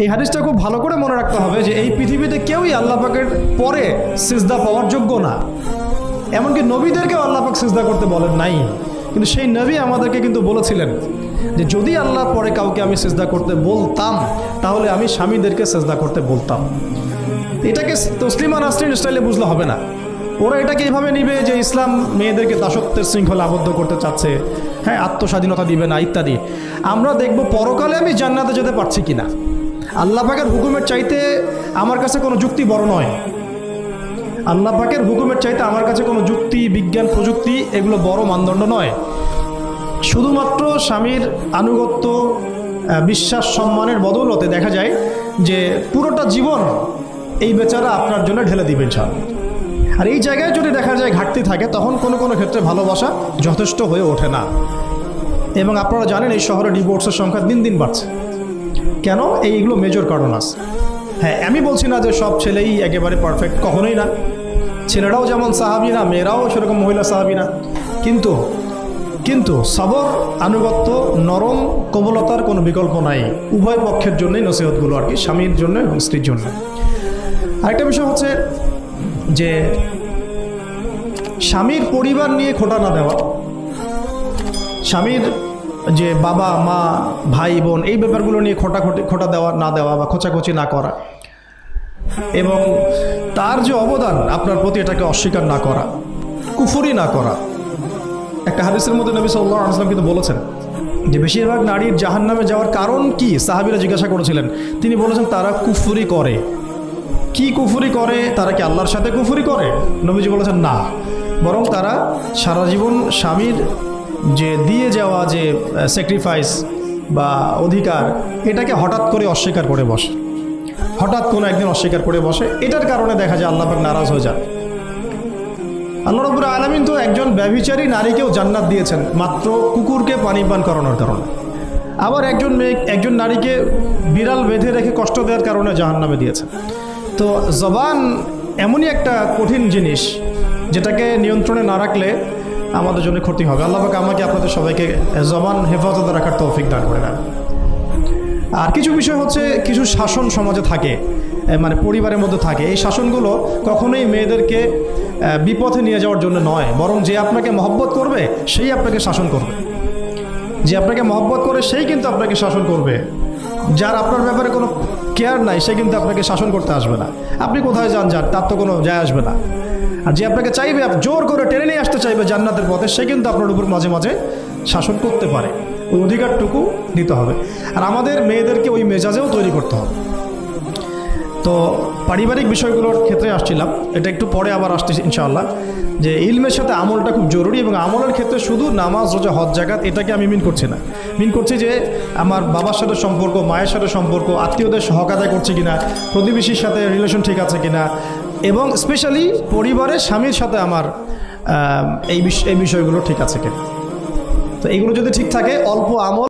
এই হাদিসটা খুব ভালো করে মনে রাখতে হবে যে এই পৃথিবীতে কেউই আল্লাহ পাকের পরে সিজদা পাওয়ার যোগ্য না। এমনকি নবীদেরকেও আল্লাহ পাক সিজদা করতে বলেন নাই, কিন্তু সেই নবী আমাদেরকে কিন্তু বলেছিলেন যে যদি আল্লাহর পরে কাউকে আমি সিজদা করতে বলতাম তাহলে আমি স্বামীদেরকে সিজদা করতে বলতাম। এটাকে তসলিমা নাসরিন স্টাইলে বুঝলে হবে না। ওরা এটাকে এইভাবে নিবে যে ইসলাম মেয়েদেরকে দাসত্বের শৃঙ্খলা আবদ্ধ করতে চাচ্ছে, হ্যাঁ আত্মস্বাধীনতা দিবে না ইত্যাদি। আমরা দেখব পরকালে আমি জান্নাতে যেতে পারছি কিনা। আল্লাহ পাকের হুকুমের চাইতে আমার কাছে কোনো যুক্তি বড় নয়। আল্লাহ পাকের হুকুমের চাইতে আমার কাছে কোনো যুক্তি, বিজ্ঞান, প্রযুক্তি এগুলো বড় মানদণ্ড নয়। শুধুমাত্র স্বামীর আনুগত্য, বিশ্বাস, সম্মানের বদৌলতে দেখা যায় যে পুরোটা জীবন এই বেচারা আপনার জন্য ঢেলে দিবেন ইনশাআল্লাহ। আর এই জায়গায় যদি দেখা যায় ঘাটতি থাকে তখন কোনো কোনো ক্ষেত্রে ভালোবাসা যথেষ্ট হয়ে ওঠে না। এবং আপনারা জানেন এই শহরে ডিভোর্সের সংখ্যা দিন দিন বাড়ছে। কেন? এইগুলো মেজর কারণ আছে। হ্যাঁ, আমি বলছি না যে সব ছেলেই একেবারে পারফেক্ট, কখনোই না। ছেলেরাও যেমন সাহাবী না, মেয়েরাও সেরকম মহিলা সাহাবী না। কিন্তু সবর, আনুগত্য, নরম কোমলতার কোনো বিকল্প নাই। উভয় পক্ষের জন্যই নসিহতগুলো আর কি, স্বামীর জন্য এবং স্ত্রীর জন্য। আরেকটা বিষয় হচ্ছে যে স্বামীর পরিবার নিয়ে খোঁটা না দেওয়া, স্বামীর যে বাবা মা ভাই বোন এই ব্যাপারগুলো নিয়ে খোঁটা দেওয়া না দেওয়া বা খোঁচাখুচি না করা, এবং তার যে অবদান আপনার প্রতি এটাকে অস্বীকার না করা, কুফরি না করা। একটা হাদিসের মধ্যে নবী সাল্লাল্লাহু আলাইহি ওয়াসাল্লাম কিন্তু বলেছেন যে বেশিরভাগ নারীর জাহান্নামে যাওয়ার কারণ কি? সাহাবীরা জিজ্ঞাসা করেছিলেন। তিনি বলেছেন তারা কুফরি করে। কি কুফরি করে? তারা কি আল্লাহর সাথে কুফরি করে? নবীজি বলেছেন না, বরং তারা সারা জীবন স্বামীর যে দিয়ে যাওয়া যে স্যাক্রিফাইস বা অধিকার, এটাকে হঠাৎ করে অস্বীকার করে বসে, হঠাৎ কোনো একদিন অস্বীকার করে বসে। এটার কারণে দেখা যায় আল্লাহ পাক নারাজ হয়ে যান। আল্লাহ রাব্বুল আলামিন তো একজন ব্যভিচারী নারীকেও জান্নাত দিয়েছেন মাত্র কুকুরকে পানি পান করানোর কারণে। আবার একজন নারীকে বিড়াল বেঁধে রেখে কষ্ট দেওয়ার কারণে জাহান্নামে দিয়েছেন। তো জবান এমনই একটা কঠিন জিনিস যেটাকে নিয়ন্ত্রণে না রাখলে আমাদের জন্য ক্ষতি হবে। আল্লাহ পাক আমাকে আপনাদের সবাইকে জবান হেফাজতে রাখার তৌফিক দান করে দেন। আর কিছু বিষয় হচ্ছে, কিছু শাসন সমাজে থাকে, মানে পরিবারের মধ্যে থাকে। এই শাসনগুলো কখনোই মেয়েদেরকে বিপথে নিয়ে যাওয়ার জন্য নয়, বরং যে আপনাকে মহব্বত করবে সেই আপনাকে শাসন করবে। যে আপনাকে মহব্বত করে সেই কিন্তু আপনাকে শাসন করবে। যার আপনার ব্যাপারে কোনো কেয়ার নাই সে কিন্তু আপনাকে শাসন করতে আসবে না। আপনি কোথায় যান তার তো কোনো যায় আসবে না। আর যে আপনাকে চাইবে, জোর করে টেনে নিয়ে আসতে চাইবে জান্নাতের পথে, সে কিন্তু আপনার উপর মাঝে মাঝে শাসন করতে পারে। ওই অধিকারটুকু দিতে হবে। আর আমাদের মেয়েদেরকে ওই মেজাজেও তৈরি করতে হবে। তো পারিবারিক বিষয়গুলোর ক্ষেত্রে আসছিলাম, এটা একটু পরে আবার আসতেছি ইনশাআল্লাহ, যে ইলমের সাথে আমলটা খুব জরুরি। এবং আমলের ক্ষেত্রে শুধু নামাজ, রোজা, হজ, যাকাত এটাকে আমি মিন করছি না। মিন করছি যে আমার বাবার সাথে সম্পর্ক, মায়ের সাথে সম্পর্ক, আত্মীয়দের হক আদায় করছি কিনা, প্রতিবেশীর সাথে রিলেশন ঠিক আছে কিনা, এবং স্পেশালি পরিবারের স্বামীর সাথে আমার এই বিষয়গুলো ঠিক আছে কিনা। তো এইগুলো যদি ঠিক থাকে, অল্প আমল